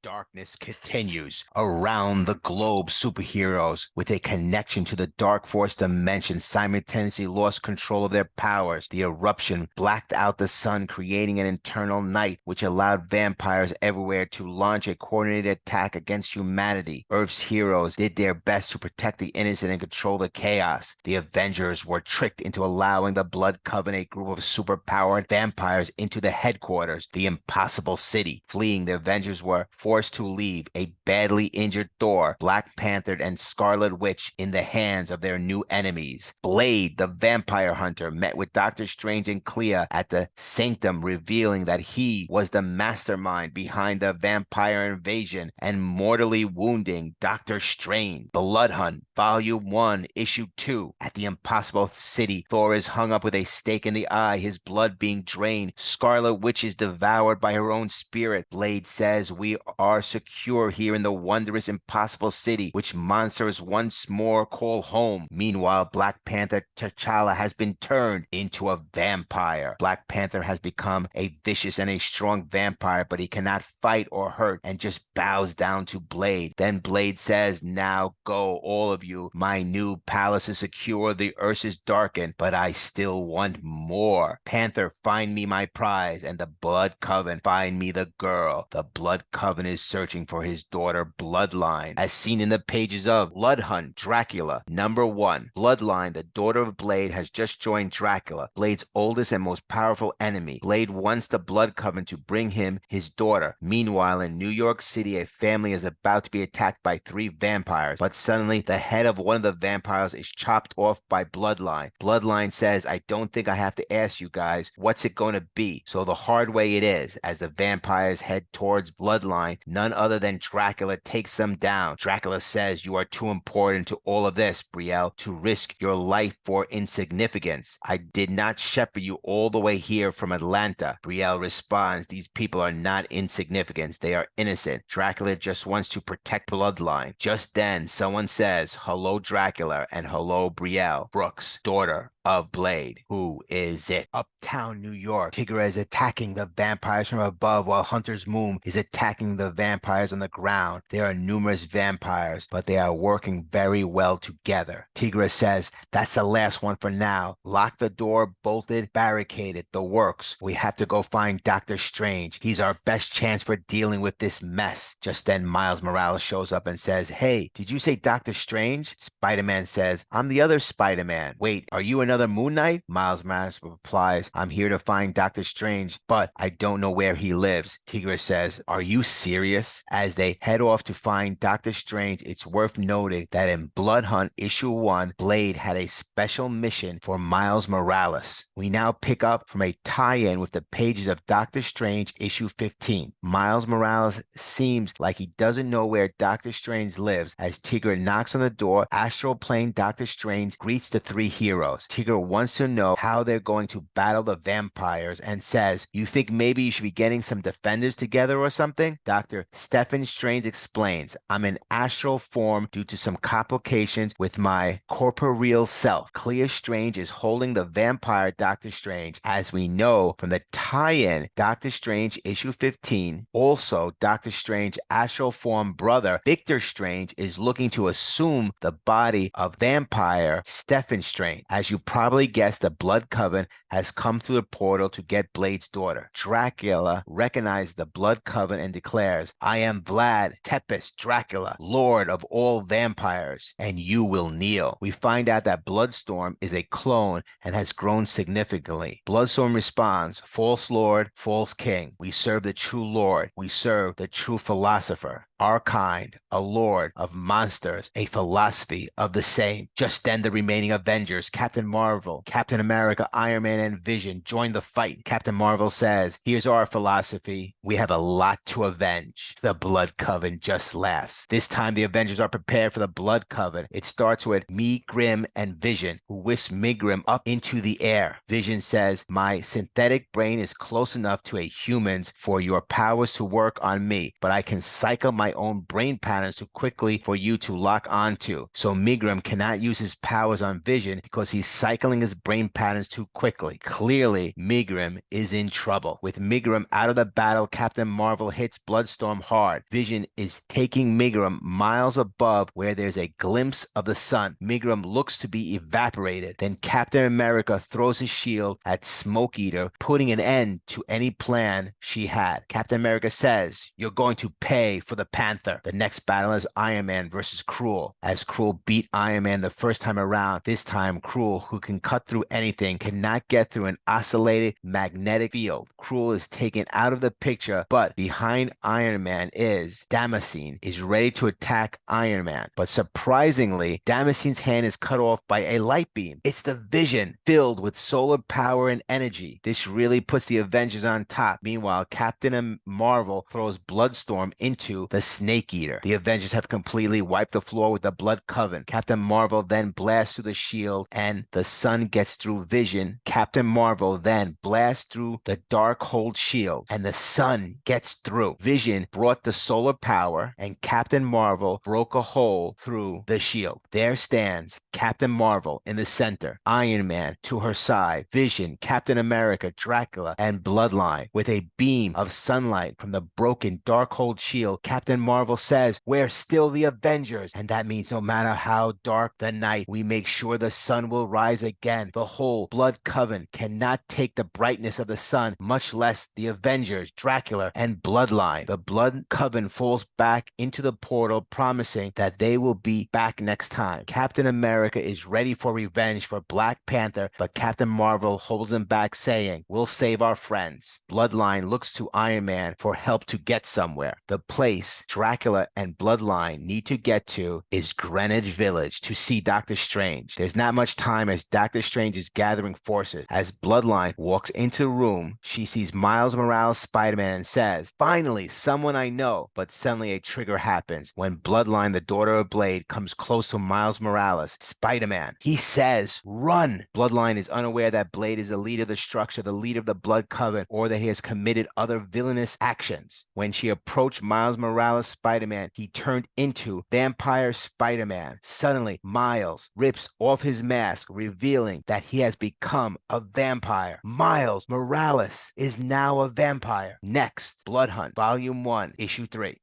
darkness continues. Around the globe, superheroes with a connection to the Dark Force dimension simultaneously lost control of their powers. The eruption blacked out the sun, creating an internal night, which allowed vampires everywhere to launch a coordinated attack against humanity. Earth's heroes did their best to protect the innocent and control the chaos. The Avengers were tricked into allowing the Blood Coven, a group of superpowered vampires, into the headquarters, the Impossible City. Fleeing, the Avengers were forced to leave a badly injured Thor, Black Panther, and Scarlet Witch in the hands of their new enemies. Blade, the vampire hunter, met with Doctor Strange and Clea at the Sanctum, revealing that he was the mastermind behind the vampire invasion and mortally wounding Doctor Strange. Blood Hunt, Volume 1, Issue 2. At the Impossible City, Thor is hung up with a stake in the eye, his blood being drained. Scarlet Witch is devoured by her own spirit. Blade says, "We are secure here in the wondrous Impossible City, which monsters once more call home." Meanwhile, Black Panther T'Challa has been turned into a vampire. Black Panther has become a vicious and a strong vampire, but he cannot fight or hurt and just bows down to Blade. Then Blade says, "Now go, all of you. My new palace is secure, the earth is darkened, but I still want more. Panther, find me my prize, and the Blood Coven, find me the girl." The Blood Coven is searching for his daughter Bloodline, as seen in the pages of Blood Hunt, Dracula, #1. Bloodline, the daughter of Blade, has just joined Dracula, Blade's oldest and most powerful enemy. Blade wants the Blood Coven to bring him his daughter. Meanwhile, in New York City, a family is about to be attacked by 3 vampires, but suddenly the head of one of the vampires is chopped off by Bloodline. Bloodline says, "I don't think I have to ask you guys, what's it going to be?" So the hard way it is. As the vampires head towards Bloodline, none other than Dracula takes them down. Dracula says, "You are too important to all of this, Brielle, to risk your life for insignificance. I did not shepherd you all the way here from Atlanta." Brielle responds, "These people are not insignificant. They are innocent. Dracula just wants to protect Bloodline." Just then, someone says, "Hello, Dracula," and "Hello, Brielle, Brooks, daughter of Blade." Who is it? Uptown New York. Tigra is attacking the vampires from above while Hunter's Moon is attacking the vampires on the ground. There are numerous vampires, but they are working very well together. Tigra says, "That's the last one for now. Lock the door, bolted, barricaded, the works. We have to go find Doctor Strange. He's our best chance for dealing with this mess." Just then, Miles Morales shows up and says, "Hey, did you say Doctor Strange?" Spider-Man says, "I'm the other Spider-Man." "Wait, are you another Moon Knight?" Miles Morales replies, "I'm here to find Doctor Strange, but I don't know where he lives." Tigra says, "Are you serious?" As they head off to find Doctor Strange, it's worth noting that in Blood Hunt Issue 1, Blade had a special mission for Miles Morales. We now pick up from a tie-in with the pages of Doctor Strange Issue 15. Miles Morales seems like he doesn't know where Doctor Strange lives. As Tigra knocks on the door, astral plane Doctor Strange greets the 3 heroes. Tigra wants to know how they're going to battle the vampires and says, "You think maybe you should be getting some defenders together or something?" Dr. Stephen Strange explains, "I'm in astral form due to some complications with my corporeal self." Clea Strange is holding the vampire Doctor Strange. As we know from the tie-in Doctor Strange Issue 15, also Doctor Strange astral form brother Victor Strange is looking to assume the body of vampire Stephen Strange. As you probably guessed, the Blood Coven has come through the portal to get Blade's daughter. Dracula recognizes the Blood Coven and declares, "I am Vlad Tepes Dracula, Lord of all vampires, and you will kneel." We find out that BLODSTORM is a clone and has grown significantly. BLODSTORM responds, "False Lord, false King. We serve the true Lord. We serve the true philosopher. Our kind, a lord of monsters, a philosophy of the same." Just then, the remaining Avengers, Captain Marvel, Captain America, Iron Man, and Vision, join the fight. Captain Marvel says, "Here's our philosophy. We have a lot to avenge." The Blood Coven just laughs. This time, the Avengers are prepared for the Blood Coven. It starts with Megrim and Vision, who whisks Megrim up into the air. Vision says, "My synthetic brain is close enough to a human's for your powers to work on me, but I can cycle my my own brain patterns too quickly for you to lock onto. So Megrim cannot use his powers on Vision because he's cycling his brain patterns too quickly. Clearly, Megrim is in trouble. With Megrim out of the battle, Captain Marvel hits Bloodstorm hard. Vision is taking Megrim miles above where there's a glimpse of the sun. Megrim looks to be evaporated. Then Captain America throws his shield at Smoke Eater, putting an end to any plan she had. Captain America says, "You're going to pay for the Panther." The next battle is Iron Man versus Cruel. As Cruel beat Iron Man the first time around, this time Cruel, who can cut through anything, cannot get through an oscillating magnetic field. Cruel is taken out of the picture, but behind Iron Man is Damascene, is ready to attack Iron Man. But surprisingly, Damascene's hand is cut off by a light beam. It's the Vision filled with solar power and energy. This really puts the Avengers on top. Meanwhile, Captain Marvel throws Bloodstorm into the Snake Eater. The Avengers have completely wiped the floor with the Blood Coven. Captain Marvel then blasts through the shield and the sun gets through Vision. Captain Marvel then blasts through the Darkhold shield and the sun gets through. Vision brought the solar power and Captain Marvel broke a hole through the shield. There stands Captain Marvel in the center, Iron Man to her side, Vision, Captain America, Dracula, and Bloodline. With a beam of sunlight from the broken Darkhold shield, Captain Marvel says, "We're still the Avengers." And that means no matter how dark the night, we make sure the sun will rise again. The whole Blood Coven cannot take the brightness of the sun, much less the Avengers, Dracula, and Bloodline. The Blood Coven falls back into the portal, promising that they will be back next time. Captain America is ready for revenge for Black Panther, but Captain Marvel holds him back, saying, "We'll save our friends." Bloodline looks to Iron Man for help to get somewhere. The place Dracula and Bloodline need to get to is Greenwich Village to see Doctor Strange. There's not much time as Doctor Strange is gathering forces. As Bloodline walks into the room, she sees Miles Morales' Spider-Man and says, "Finally, someone I know." But suddenly a trigger happens when Bloodline, the daughter of Blade, comes close to Miles Morales, Spider-Man. He says, "Run!" Bloodline is unaware that Blade is the leader of the structure, the leader of the Blood Coven, or that he has committed other villainous actions. When she approached Miles Morales' Spider-Man, he turned into Vampire Spider-Man. Suddenly, Miles rips off his mask, revealing that he has become a vampire. Miles Morales is now a vampire. Next, Blood Hunt, Volume 1, Issue 3.